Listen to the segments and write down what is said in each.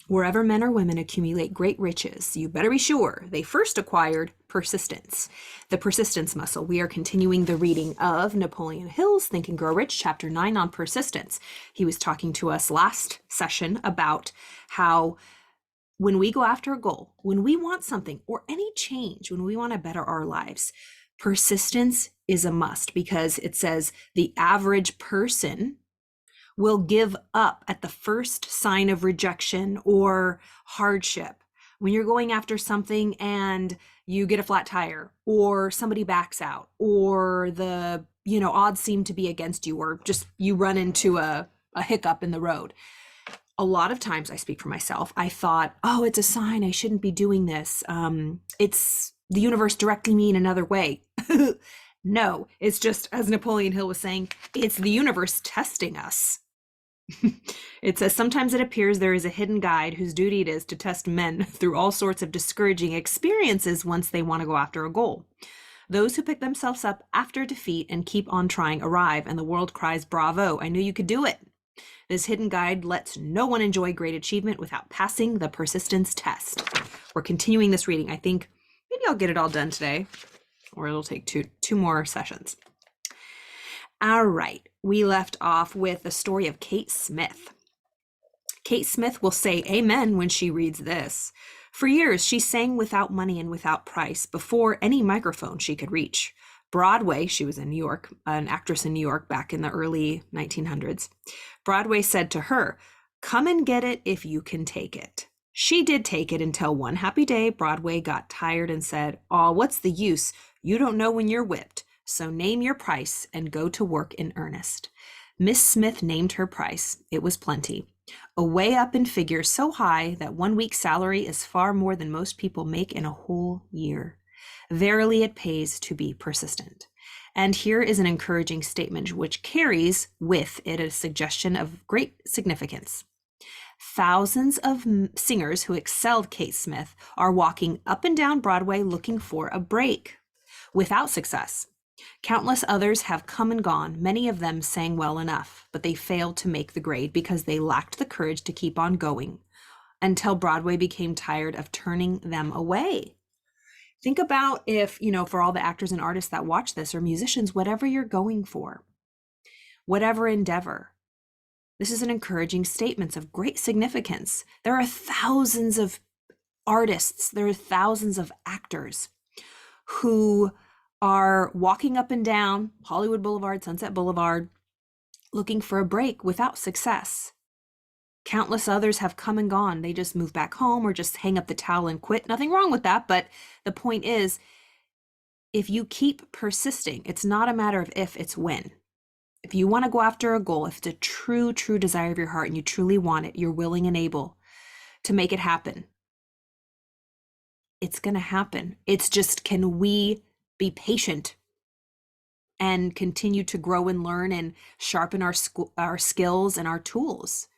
Wherever men or women accumulate great riches, you better be sure they first acquired persistence. The persistence muscle. We are continuing the reading of Napoleon Hill's Think and Grow Rich, Chapter 9 on persistence. He was talking to us last session about how when we go after a goal, when we want something or any change, when we want to better our lives, persistence is a must because it says the average person will give up at the first sign of rejection or hardship. When you're going after something and you get a flat tire or somebody backs out or the odds seem to be against you or just you run into a hiccup in the road. A lot of times, I speak for myself, I thought, oh, it's a sign I shouldn't be doing this. It's the universe directing me in another way. No, it's just, as Napoleon Hill was saying, it's the universe testing us. It says, sometimes it appears there is a hidden guide whose duty it is to test men through all sorts of discouraging experiences once they want to go after a goal. Those who pick themselves up after defeat and keep on trying arrive, and the world cries, bravo, I knew you could do it. This hidden guide lets no one enjoy great achievement without passing the persistence test. We're continuing this reading. I think maybe I'll get it all done today, or it'll take two more sessions. All right, we left off with the story of Kate Smith. Kate Smith will say amen when she reads this. For years, she sang without money and without price before any microphone she could reach. Broadway, she was in New York, an actress in New York back in the early 1900s. Broadway said to her, come and get it if you can take it. She did take it until one happy day, Broadway got tired and said, aw, what's the use? You don't know when you're whipped. So name your price and go to work in earnest. Miss Smith named her price. It was plenty. Away up in figures so high that 1 week's salary is far more than most people make in a whole year. Verily, it pays to be persistent. And here is an encouraging statement which carries with it a suggestion of great significance. Thousands of singers who excelled Kate Smith are walking up and down Broadway looking for a break, without success. Countless others have come and gone. Many of them sang well enough, but they failed to make the grade because they lacked the courage to keep on going until Broadway became tired of turning them away. Think about if, for all the actors and artists that watch this or musicians, whatever you're going for, whatever endeavor, this is an encouraging statement of great significance. There are thousands of artists, there are thousands of actors who are walking up and down Hollywood Boulevard, Sunset Boulevard, looking for a break without success. Countless others have come and gone. They just move back home or just hang up the towel and quit. Nothing wrong with that. But the point is, if you keep persisting, it's not a matter of if, it's when. If you want to go after a goal, if it's a true desire of your heart and you truly want it, you're willing and able to make it happen. It's going to happen. It's just, can we be patient and continue to grow and learn and sharpen our skills and our tools?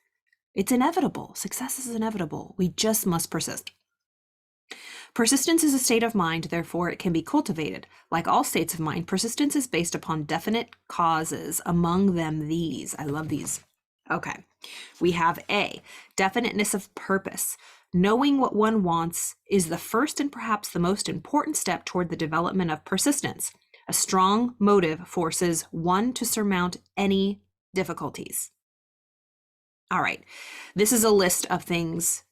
It's inevitable. Success is inevitable. We just must persist. Persistence is a state of mind, therefore it can be cultivated. Like all states of mind, persistence is based upon definite causes, among them these. I love these. Okay, we have A, definiteness of purpose. Knowing what one wants is the first and perhaps the most important step toward the development of persistence. A strong motive forces one to surmount any difficulties. All right, this is a list of things.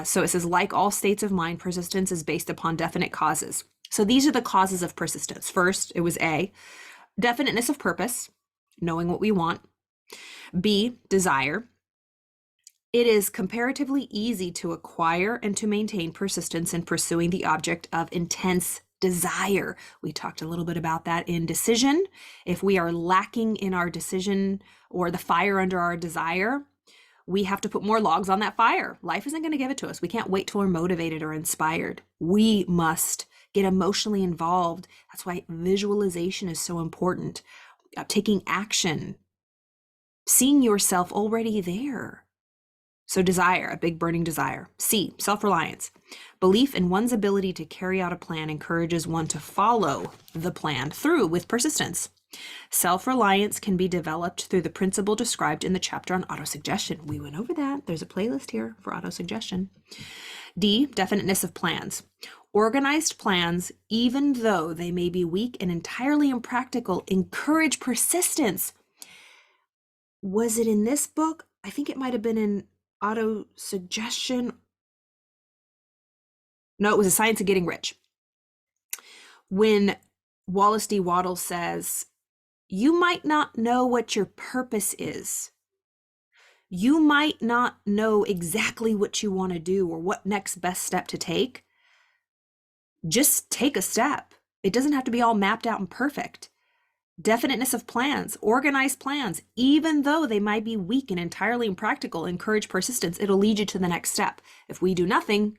So it says, like all states of mind, persistence is based upon definite causes. So these are the causes of persistence. First, it was A, definiteness of purpose, knowing what we want. B, desire. It is comparatively easy to acquire and to maintain persistence in pursuing the object of intense desire. We talked a little bit about that in decision. If we are lacking in our decision or the fire under our desire, we have to put more logs on that fire. Life isn't going to give it to us. We can't wait till we're motivated or inspired. We must get emotionally involved. That's why visualization is so important. Taking action, seeing yourself already there. So desire, a big burning desire. C, self-reliance. Belief in one's ability to carry out a plan encourages one to follow the plan through with persistence. Self-reliance can be developed through the principle described in the chapter on autosuggestion. We went over that. There's a playlist here for autosuggestion. D, definiteness of plans. Organized plans, even though they may be weak and entirely impractical, encourage persistence. Was it in this book? I think it might have been in autosuggestion. No, it was A Science of Getting Rich. When Wallace D. Wattles says, you might not know what your purpose is. You might not know exactly what you want to do or what next best step to take. Just take a step. It doesn't have to be all mapped out and perfect. Definiteness of plans, organized plans, even though they might be weak and entirely impractical, encourage persistence. It'll lead you to the next step. If we do nothing,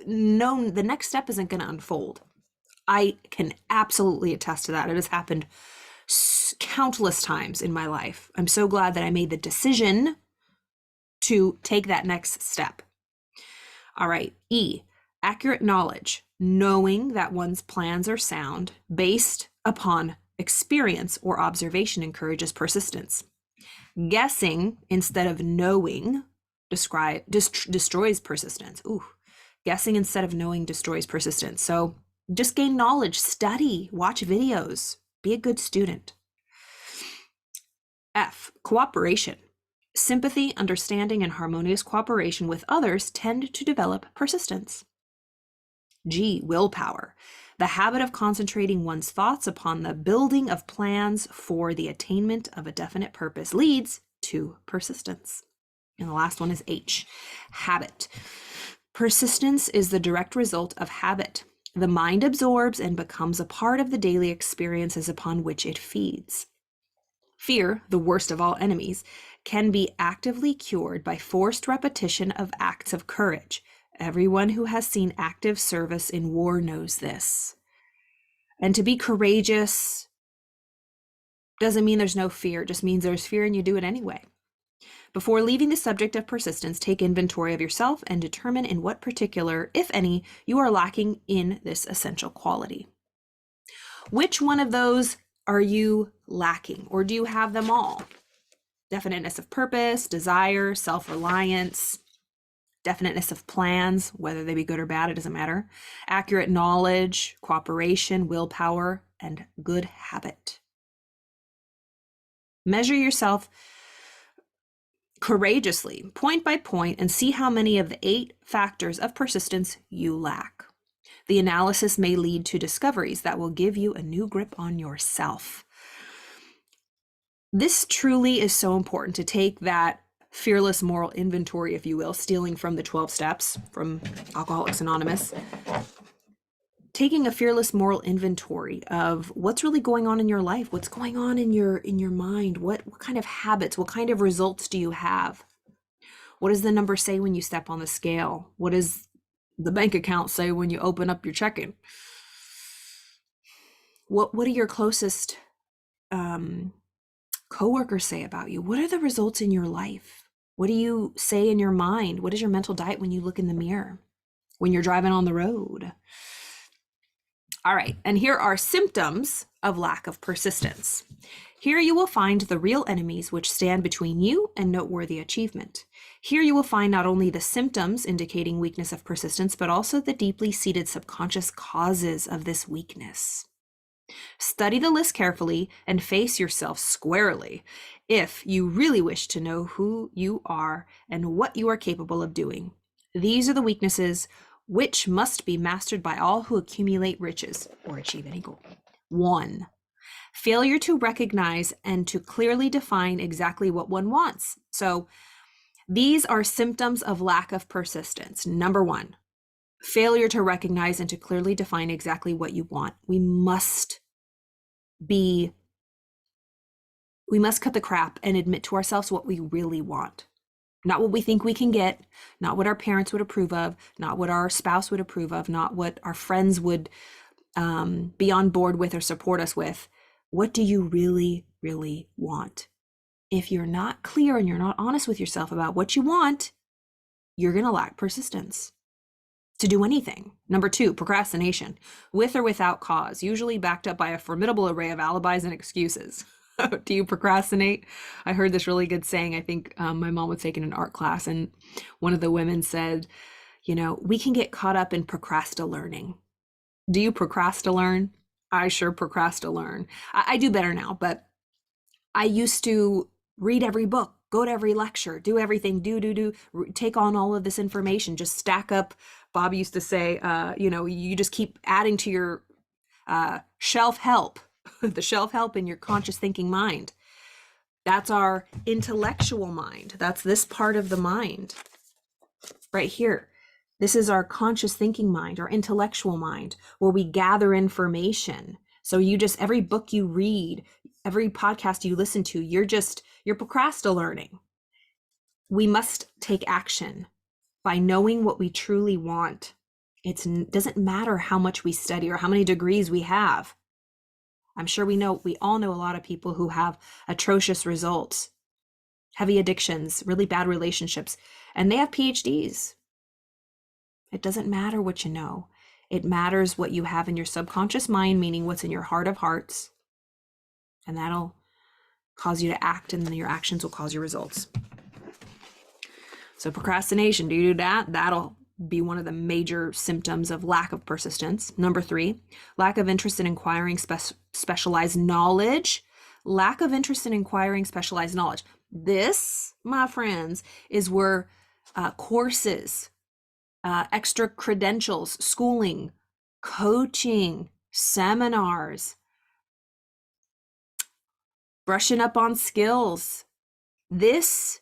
no, the next step isn't going to unfold. I can absolutely attest to that. It has happened countless times in my life. I'm so glad that I made the decision to take that next step. All right, E, accurate knowledge, knowing that one's plans are sound based upon experience or observation encourages persistence. Guessing instead of knowing destroys persistence. Ooh, guessing instead of knowing destroys persistence. So just gain knowledge, study, watch videos, be a good student. F, cooperation. Sympathy, understanding, and harmonious cooperation with others tend to develop persistence. G, willpower. The habit of concentrating one's thoughts upon the building of plans for the attainment of a definite purpose leads to persistence. And the last one is H, habit. Persistence is the direct result of habit. The mind absorbs and becomes a part of the daily experiences upon which it feeds. Fear, the worst of all enemies, can be actively cured by forced repetition of acts of courage. Everyone who has seen active service in war knows this. And to be courageous doesn't mean there's no fear. It just means there's fear and you do it anyway. Before leaving the subject of persistence, take inventory of yourself and determine in what particular, if any, you are lacking in this essential quality. Which one of those are you lacking, or do you have them all? Definiteness of purpose, desire, self-reliance, definiteness of plans, whether they be good or bad, it doesn't matter. Accurate knowledge, cooperation, willpower, and good habit. Measure yourself courageously, point by point, and see how many of the 8 factors of persistence you lack. The analysis may lead to discoveries that will give you a new grip on yourself. This truly is so important, to take that fearless moral inventory, if you will, stealing from the 12 steps from Alcoholics Anonymous. Taking a fearless moral inventory of what's really going on in your life, what's going on in your mind, what kind of habits, what kind of results do you have? What does the number say when you step on the scale? What does the bank account say when you open up your checking? What are your closest coworkers say about you? What are the results in your life? What do you say in your mind? What is your mental diet when you look in the mirror, when you're driving on the road? All right, and here are symptoms of lack of persistence. Here you will find the real enemies which stand between you and noteworthy achievement. Here you will find not only the symptoms indicating weakness of persistence, but also the deeply seated subconscious causes of this weakness. Study the list carefully and face yourself squarely if you really wish to know who you are and what you are capable of doing. These are the weaknesses which must be mastered by all who accumulate riches or achieve any goal. 1, failure to recognize and to clearly define exactly what one wants. So these are symptoms of lack of persistence. Number 1, failure to recognize and to clearly define exactly what you want. We must cut the crap and admit to ourselves what we really want. Not what we think we can get, not what our parents would approve of, not what our spouse would approve of, not what our friends would be on board with or support us with. What do you really, really want? If you're not clear and you're not honest with yourself about what you want, you're going to lack persistence to do anything. Number 2, procrastination, with or without cause, usually backed up by a formidable array of alibis and excuses. Do you procrastinate? I heard this really good saying. I think my mom was taking an art class, and one of the women said, we can get caught up in procrastinating. Do you procrastinate? I sure procrastinate. I do better now, but I used to read every book, go to every lecture, do everything, take on all of this information, just stack up. Bob used to say, you just keep adding to your shelf help, the shelf help in your conscious thinking mind. That's our intellectual mind. That's this part of the mind right here. This is our conscious thinking mind, our intellectual mind, where we gather information. So every book you read, every podcast you listen to, you're procrastinating. We must take action by knowing what we truly want. It doesn't matter how much we study or how many degrees we have. I'm sure we all know a lot of people who have atrocious results, heavy addictions, really bad relationships, and they have PhDs. It doesn't matter what you know. It matters what you have in your subconscious mind, meaning what's in your heart of hearts. And that'll cause you to act, and then your actions will cause your results. So procrastination, do you do that? That'll be one of the major symptoms of lack of persistence. Number 3, lack of interest in acquiring specialized knowledge. Lack of interest in acquiring specialized knowledge. This, my friends, is where courses, extra credentials, schooling, coaching, seminars, brushing up on skills. This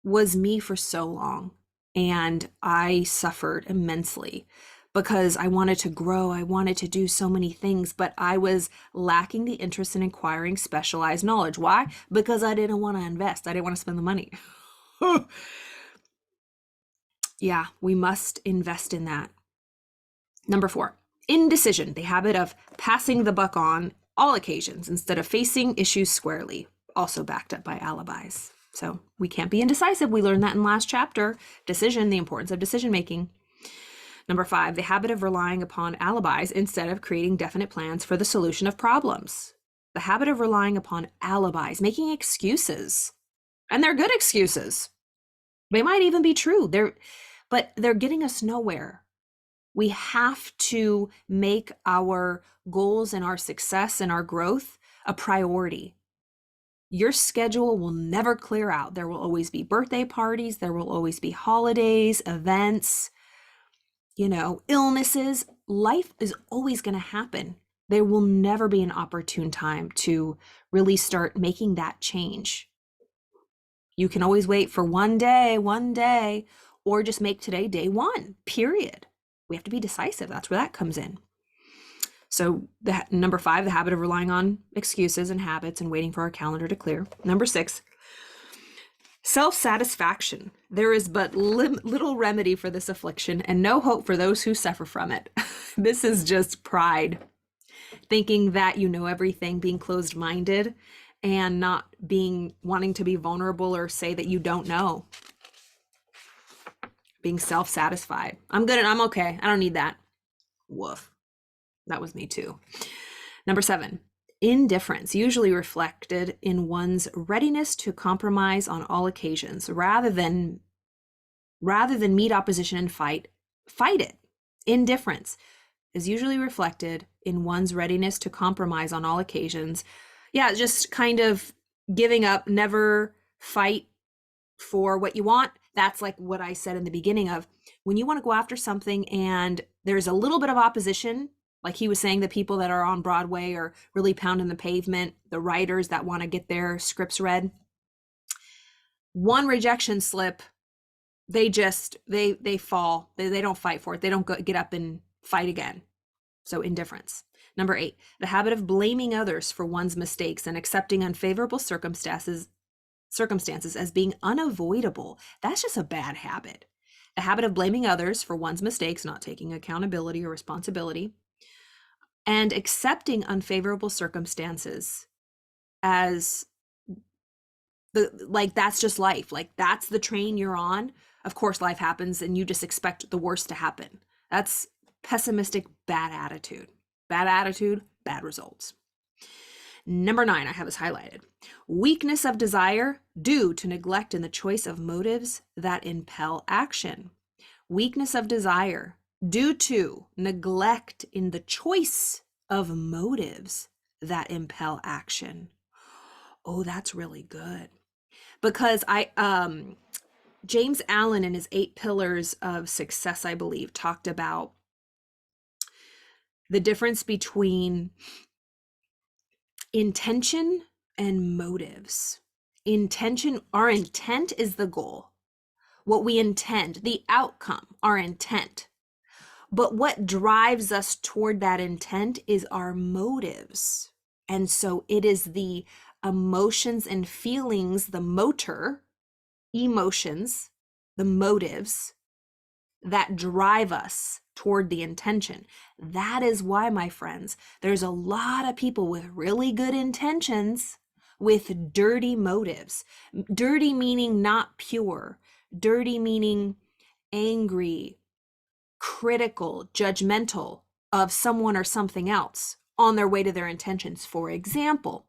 was me for so long, and I suffered immensely because I wanted to grow. I wanted to do so many things, but I was lacking the interest in acquiring specialized knowledge. Why? Because I didn't want to invest. I didn't want to spend the money. Yeah, we must invest in that. Number 4, indecision, the habit of passing the buck on all occasions instead of facing issues squarely, also backed up by alibis. So we can't be indecisive. We learned that in last chapter. Decision, the importance of decision making. Number 5, the habit of relying upon alibis instead of creating definite plans for the solution of problems. The habit of relying upon alibis, making excuses. And they're good excuses. They might even be true. But they're getting us nowhere. We have to make our goals and our success and our growth a priority. Your schedule will never clear out. There will always be birthday parties. There will always be holidays, events, illnesses. Life is always going to happen. There will never be an opportune time to really start making that change. You can always wait for one day, or just make today day 1, period. We have to be decisive. That's where that comes in. So number 5, the habit of relying on excuses and habits and waiting for our calendar to clear. Number 6, self-satisfaction. There is but little remedy for this affliction and no hope for those who suffer from it. This is just pride, thinking that you know everything, being closed-minded, and not wanting to be vulnerable or say that you don't know. Being self-satisfied. I'm good and I'm okay. I don't need that. Woof. That was me too. Number 7, indifference, usually reflected in one's readiness to compromise on all occasions, rather than meet opposition and fight it. Indifference is usually reflected in one's readiness to compromise on all occasions. Yeah, just kind of giving up, never fight for what you want. That's like what I said in the beginning of when you want to go after something and there's a little bit of opposition, like he was saying, the people that are on Broadway are really pounding the pavement, the writers that want to get their scripts read. One rejection slip, they fall. They don't fight for it. They don't get up and fight again. So indifference. Number 8, the habit of blaming others for one's mistakes and accepting unfavorable circumstances as being unavoidable. That's just a bad habit. The habit of blaming others for one's mistakes, not taking accountability or responsibility, and accepting unfavorable circumstances as Like, that's just life. Like, that's the train you're on. Of course, life happens and you just expect the worst to happen. That's pessimistic, bad attitude. Bad attitude, bad results. Number 9, I have this highlighted. Weakness of desire due to neglect in the choice of motives that impel action. Weakness of desire due to neglect in the choice of motives that impel action. Oh, that's really good. Because James Allen in his 8 Pillars of Success, I believe, talked about the difference between intention and motives. Intention, our intent is the goal. What we intend, the outcome, our intent. But what drives us toward that intent is our motives. And so it is the emotions and feelings, the motor, emotions, the motives that drive us toward the intention. That is why, my friends, there's a lot of people with really good intentions with dirty motives. Dirty meaning not pure. Dirty meaning angry, critical, judgmental of someone or something else on their way to their intentions. For example,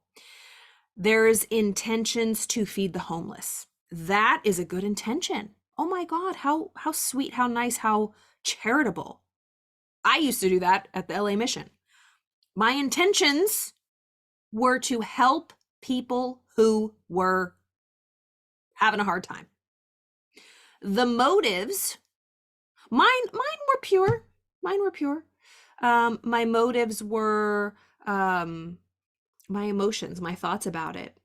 there's intentions to feed the homeless. That is a good intention. Oh my God, how sweet, how nice, how charitable. I used to do that at the LA Mission. My intentions were to help people who were having a hard time. The motives, mine were pure. Mine were pure. My motives were my emotions, my thoughts about it.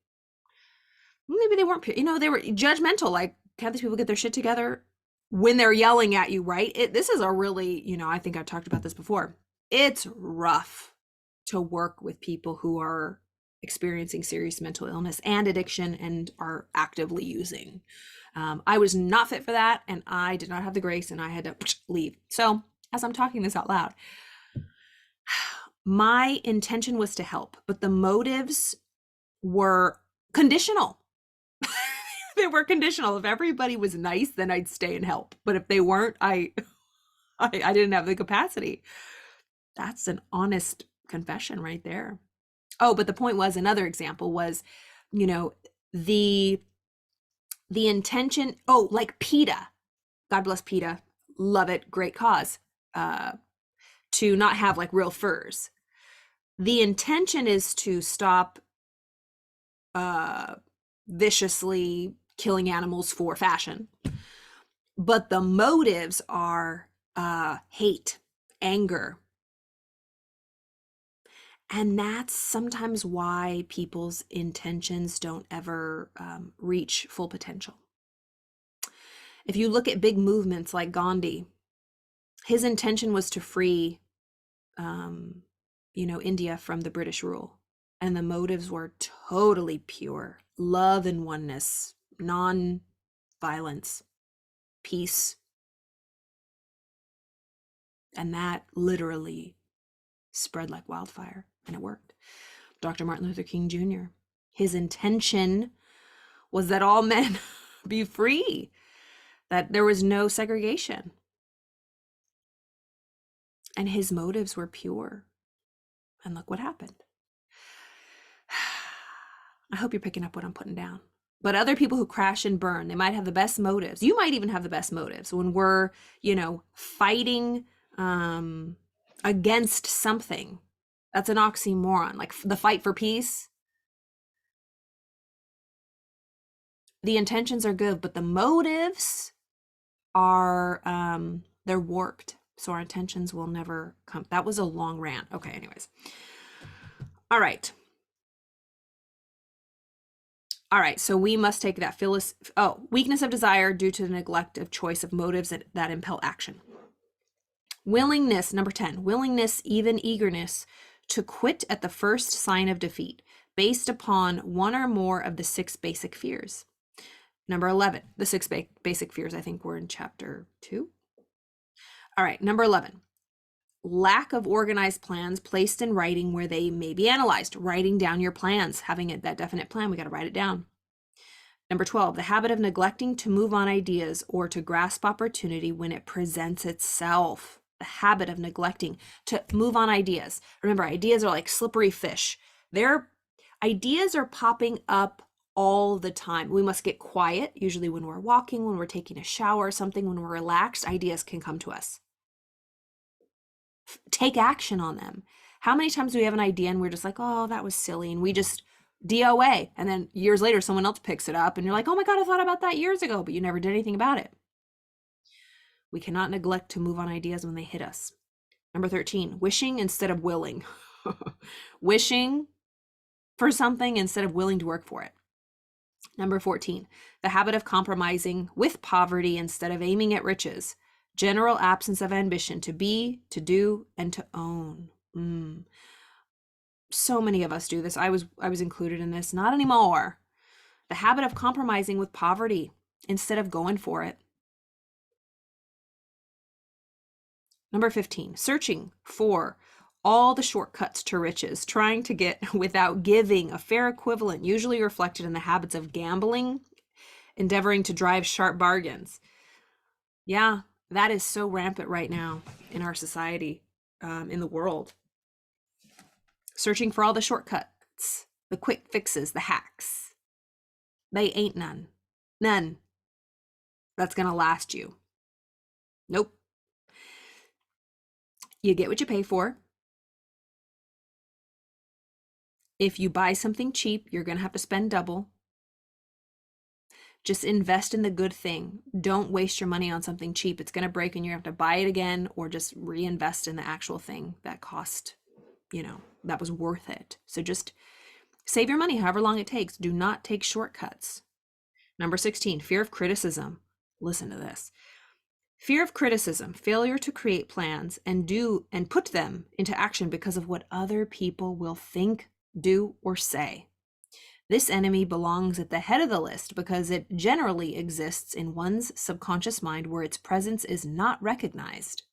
Maybe they weren't pure. You know, they were judgmental. Like, can't these people get their shit together? When they're yelling at you, right? This is a really, you know, I think I've talked about this before. It's rough to work with people who are experiencing serious mental illness and addiction and are actively using. I was not fit for that, and I did not have the grace, and I had to leave. So as I'm talking this out loud, my intention was to help, but the motives were conditional. They were conditional. If everybody was nice, then I'd stay and help. But if they weren't, I didn't have the capacity. That's an honest confession right there. Oh, but the point was, another example was, you know, the intention, like PETA. God bless PETA. Love it. Great cause. To not have like real furs. The intention is to stop viciously killing animals for fashion. But the motives are hate, anger. And that's sometimes why people's intentions don't ever reach full potential. If you look at big movements like Gandhi, his intention was to free, India from the British rule. And the motives were totally pure. Love and oneness, non-violence, peace. And that literally spread like wildfire, and it worked. Dr. Martin Luther King Jr., his intention was that all men be free, that there was no segregation. And his motives were pure. And look what happened. I hope you're picking up what I'm putting down. But other people who crash and burn, they might have the best motives. You might even have the best motives when we're, fighting against something. That's an oxymoron, like the fight for peace. The intentions are good, but the motives are, they're warped. So our intentions will never come. That was a long rant. Okay, anyways. All right. So we must take that weakness of desire due to the neglect of choice of motives that impel action. Willingness, number 10, willingness, even eagerness to quit at the first sign of defeat based upon one or more of the 6 basic fears. Number 11, the 6 basic fears, I think we're in chapter 2. All right, number 11, lack of organized plans placed in writing where they may be analyzed. Writing down your plans, having that definite plan, we got to write it down. Number 12, the habit of neglecting to move on ideas or to grasp opportunity when it presents itself. The habit of neglecting to move on ideas. Remember, ideas are like slippery fish. Ideas are popping up all the time. We must get quiet, usually when we're walking, when we're taking a shower or something, when we're relaxed, ideas can come to us. Take action on them. How many times do we have an idea and we're just like, oh, that was silly, and we just DOA, and then years later someone else picks it up and you're like, oh my God, I thought about that years ago, but you never did anything about it. We cannot neglect to move on ideas when they hit us. Number 13, wishing instead of willing. Wishing for something instead of willing to work for it. Number 14, the habit of compromising with poverty instead of aiming at riches. General absence of ambition to be, to do, and to own. So many of us do this. I was included in this. Not anymore. The habit of compromising with poverty instead of going for it. Number 15, searching for all the shortcuts to riches, trying to get without giving a fair equivalent, usually reflected in the habits of gambling, endeavoring to drive sharp bargains. Yeah, that is so rampant right now in our society, in the world. Searching for all the shortcuts, the quick fixes, the hacks. They ain't none. None. That's going to last you. Nope. You get what you pay for. If you buy something cheap, you're going to have to spend double. Just invest in the good thing. Don't waste your money on something cheap. It's going to break and you have to buy it again, or just reinvest in the actual thing that cost, that was worth it. So just save your money however long it takes. Do not take shortcuts. Number 16, fear of criticism. Listen to this. Fear of criticism, failure to create plans and put them into action because of what other people will think, do, or say. This enemy belongs at the head of the list because it generally exists in one's subconscious mind where its presence is not recognized.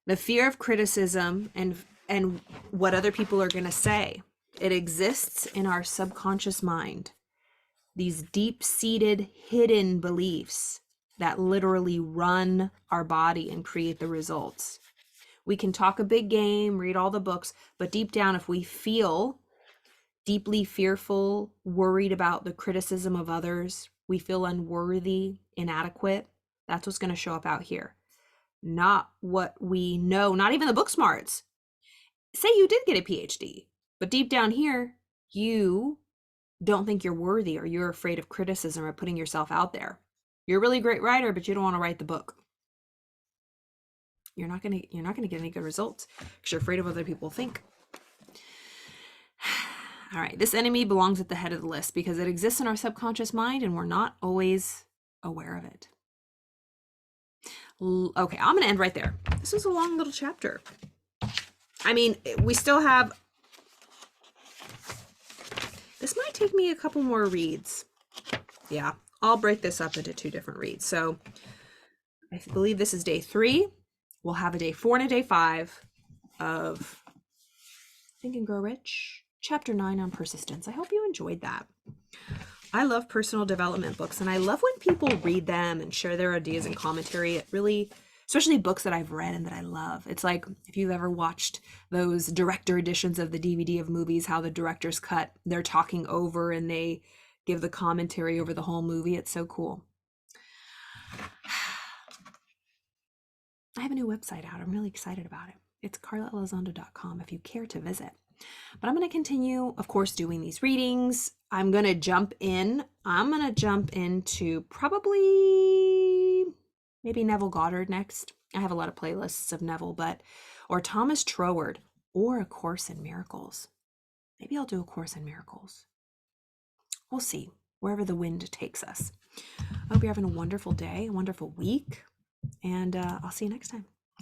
The fear of criticism and what other people are going to say, it exists in our subconscious mind. These deep-seated, hidden beliefs that literally run our body and create the results. We can talk a big game, read all the books, but deep down, if we feel deeply fearful, worried about the criticism of others, we feel unworthy, inadequate, that's what's going to show up out here. Not what we know, not even the book smarts. Say you did get a PhD, but deep down here, you don't think you're worthy, or you're afraid of criticism or putting yourself out there. You're a really great writer, but you don't want to write the book. You're not going to get any good results because you're afraid of what other people think. All right, this enemy belongs at the head of the list because it exists in our subconscious mind and we're not always aware of it. Okay, I'm going to end right there. This is a long little chapter. I mean, we still have... This might take me a couple more reads. Yeah, I'll break this up into 2 different reads. So I believe this is day 3. We'll have a day 4 and a day 5 of Think and Grow Rich, chapter 9 on persistence. I hope you enjoyed that. I love personal development books, and I love when people read them and share their ideas and commentary. It really, especially books that I've read and that I love. It's like if you've ever watched those director editions of the DVD of movies, how the director's cut, they're talking over and they give the commentary over the whole movie. It's so cool. I have a new website out. I'm really excited about it. It's carlaelizondo.com if you care to visit. But I'm going to continue, of course, doing these readings. I'm going to jump into probably maybe Neville Goddard next. I have a lot of playlists of Neville, or Thomas Troward, or A Course in Miracles. Maybe I'll do A Course in Miracles. We'll see, wherever the wind takes us. I hope you're having a wonderful day, a wonderful week, and I'll see you next time.